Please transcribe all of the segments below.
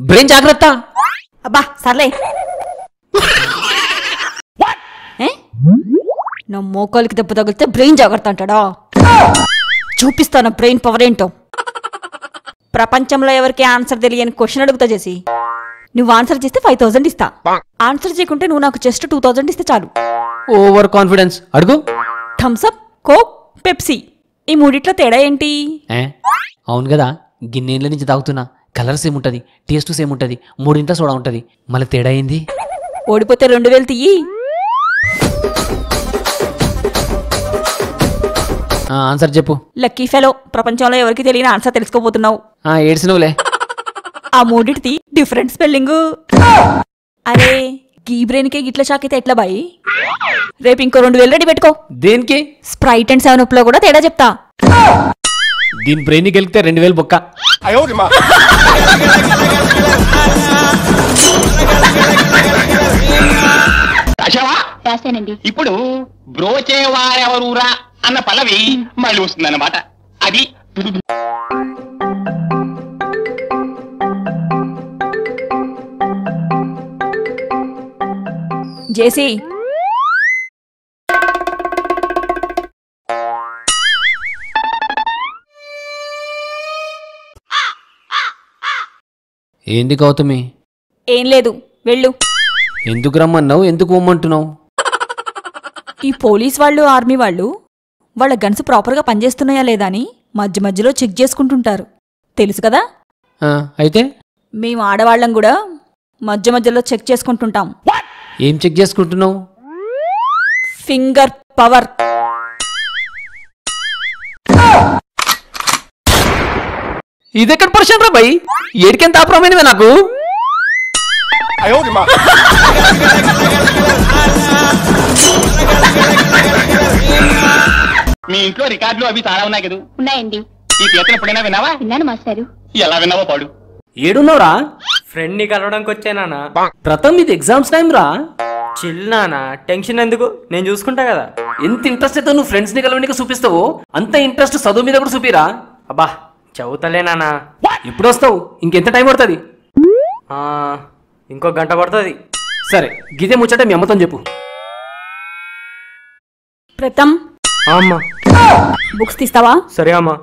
Brain జాగ్రత్త. అబ్బా సర్లే. నా మోకాలికి దెబ్బ తగిలితే బ్రెయిన్ జాగ్రత్త అంటాడా? చూపిస్తాను బ్రెయిన్ పవర్ ఏంటో. ప్రపంచంలో ఎవరికి ఆన్సర్ తెలియని క్వశ్చన్ అడుగుతా చేసి, నువ్వు ఆన్సర్ చేస్తే 5000 ఇస్తా. ఆన్సర్ చేయకుంటే నువ్వు నాకు జస్ట్ 2000 ఇస్తే చాలు. Over confidence. అడుగు. థమ్సప్, కోక్, పెప్సీ ఈ మూడిట్లో తేడా ఏంటి? అవును కదా, గిన్నెల నుంచి తాగుతున్నా. కలర్ సేమ్ ఉంటుంది, టేస్ట్ సేమ్ ఉంటుంది, మూడింట్లో సోడా ఉంటుంది. మళ్ళీ తేడా ఏంది? ఓడిపోతే 2000 తీయి. ఆన్సర్ చెప్పు. లక్కీ ఫెలో, ప్రపంచంలో ఎవరికి తెలియని ఆన్సర్ తెలుసుకోబోతున్నావు. ఏడ్చినవులే. ఆ మూడిటిది డిఫరెంట్ స్పెల్లింగ్. అరే గీ బ్రెయిన్కే గిట్ల షాక్ అయితే ఎట్లా బాయి? రేపు ఇంకో 2000 రెడీ పెట్టుకో. దేనికి? స్ప్రైట్ అండ్ 7 లో కూడా తేడా చెప్తా. దీని బ్రెయిన్ గెలికితే 2000 బొక్క. రాశానండి. ఇప్పుడు బ్రోచేవారెవరూరా అన్న పల్లవి మళ్ళీ వస్తుందన్నమాట. అది జేసీ ఏంది గౌతమి? ఏం లేదు, వెళ్ళు. ఎందుకు రమ్మన్నావు? ఎందుకు పోమ్మంటున్నావు? ఈ పోలీస్ వాళ్ళు, ఆర్మీ వాళ్ళు వాళ్ళ గన్స్ ప్రాపర్గా పనిచేస్తున్నాయా లేదా అని మధ్య మధ్యలో చెక్ చేసుకుంటుంటారు, తెలుసు కదా? అయితే మేము ఆడవాళ్ళం కూడా మధ్య మధ్యలో చెక్ చేసుకుంటుంటాం. ఏం చెక్ చేసుకుంటున్నావు? Finger power. ఇదెక్కడ పర్సెంట్ రా భయ్? ఏడికెంత ఆప్రమైనవే నాకు. మీ ఇంట్లో రికార్డులు అవి చాలా ఉన్నాయి కదా? ఉన్నాయండి. ఈ కీర్తన ఎప్పుడైనా విన్నావా? విన్నాను మాస్టారు. ఎలా విన్నావో పాడు. ఏడున్నావురా? ఫ్రెండ్ ని కలవడానికి వచ్చానా. ప్రథమ్, ఇది ఎగ్జామ్స్ టైం రా. చిల్ నానా, టెన్షన్ ఎందుకు, నేను చూసుకుంటా కదా. ఎంత ఇంట్రెస్ట్ అయితే నువ్వు ఫ్రెండ్స్ ని కలవడానికి చూపిస్తావో అంత ఇంట్రెస్ట్ చదువు మీద కూడా చూపిరా. అబ్బా చదువుతలే నానా. ఎప్పుడు వస్తావు? ఇంకెంత టైం పడుతుంది? ఇంకో గంట పడుతుంది. సరే, గిదే ముచ్చట మీ అమ్మతో చెప్పు. ప్రథమ్, అమ్మా బుక్స్ తీస్తావా? సరే అమ్మా.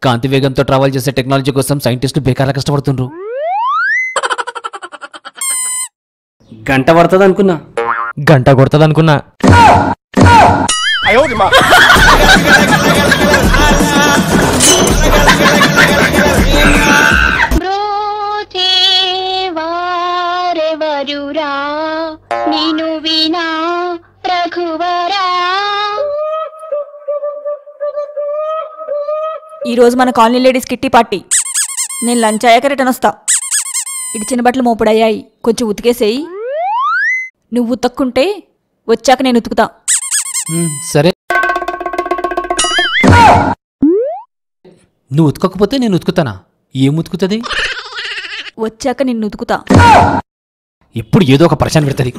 కాంతి వేగంతో ట్రావెల్ చేసే టెక్నాలజీ కోసం సైంటిస్టులు బేకారా కష్టపడుతుండ్రు. గంట పడుతుంది అనుకున్నా. గంట కొడుతుంది అనుకున్నా. బ్రోచేవారెవరురా నిను వినా రఘువరా. ఈరోజు మన కాలనీ లేడీస్ కిట్టి పార్టీ. నేను లంచ్ అయ్యాక రిటర్న్ వస్తా. ఇడిచిన బట్టలు మోపుడయ్యాయి, కొంచెం ఉతికేసేయి. నువ్వు ఉతక్కుంటే వచ్చాక నేను ఉతుకుతా. సరే, నువ్వు ఉతకకపోతే నేను ఉతుకుతానా? ఏం ఉతుకుతుంది? వచ్చాక నిన్ను ఉతుకుతా. ఎప్పుడు ఏదో ఒక పరిచయం పెడుతుంది.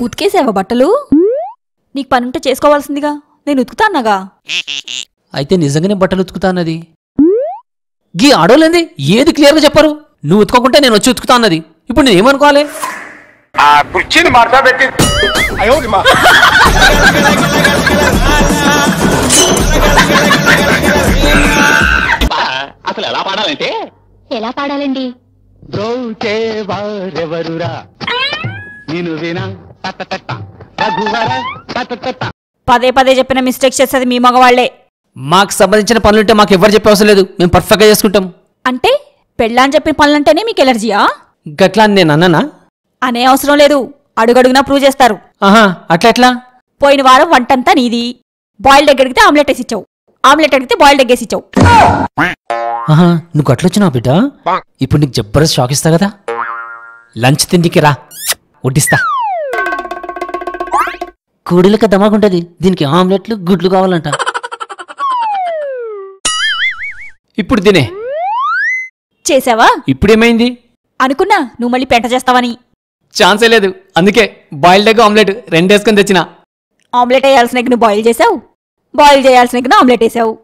ఉతికేసావా బట్టలు? నీకు పనుంటే చేసుకోవాల్సిందిగా, నేను ఉతుకుతా అన్నాగా. అయితే నిజంగానే బట్టలు ఉతుకుతా అన్నది. గీ ఆడోలేంది ఏది క్లియర్గా చెప్పరు. నువ్వు ఉతుకోకుంటే నేను వచ్చి ఉతుకుతా అన్నది. ఇప్పుడు నేను ఏమనుకోవాలి? కుర్చీని మార్చా పెట్టి అసలు ఎలా పాడాలంటే? ఎలా పాడాలండి? బ్రోచేవారెవరురా నిను వినా రఘువరా. పదే పదే చెప్పిన మిస్టేక్ చేసేది మీ మగవాళ్లే. మాకు సంబంధించిన పనులుంటే మాకు ఎవరు చెప్పే అవసరం లేదు, మేము పర్ఫెక్ట్గా చేసుకుంటాం. అంటే పెళ్ళాని చెప్పిన పనులంటేనే మీకు ఎలర్జీయా? గట్లా అని నేను అన్నానా? అనే అవసరం లేదు, అడుగడుగునా ప్రూవ్ చేస్తారు. అట్లా ఎట్లా? పోయిన వారం వంటంతా నీది. బాయిల్డ్ ఎగ్ అడిగితే ఆమ్లెట్ వేసి ఇచ్చావు, ఆమ్లెట్ అడిగితే బాయిల్డ్ ఎగ్ వేసి ఇచ్చావు. నువ్వు అట్లొచ్చినావు బిడ్డ. ఇప్పుడు నీకు జబర్దస్త్ షాక్ ఇస్తా కదా. లంచ్ తిండికి రా, వడ్డిస్తా. కోడిలక దమాగుంటది, దీనికి ఆమ్లెట్లు గుడ్లు కావాలంట. ఇప్పుడు తినే. చేసావా? ఇప్పుడేమైంది? అనుకున్నా నువ్వు మళ్ళీ పెంట చేస్తావని. ఛాన్సే లేదు. అందుకే బాయిల్డ్ ఎగ్ ఆమ్లెట్ రెండేసుకొని తెచ్చిన. ఆమ్లెట్ వేయాల్సిన ఎగ్ను బాయిల్ చేసావు, బాయిల్ చేయాల్సిన ఎగ్ను ఆమ్లెట్ వేసావు.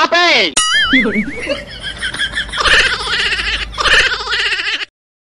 ఆపే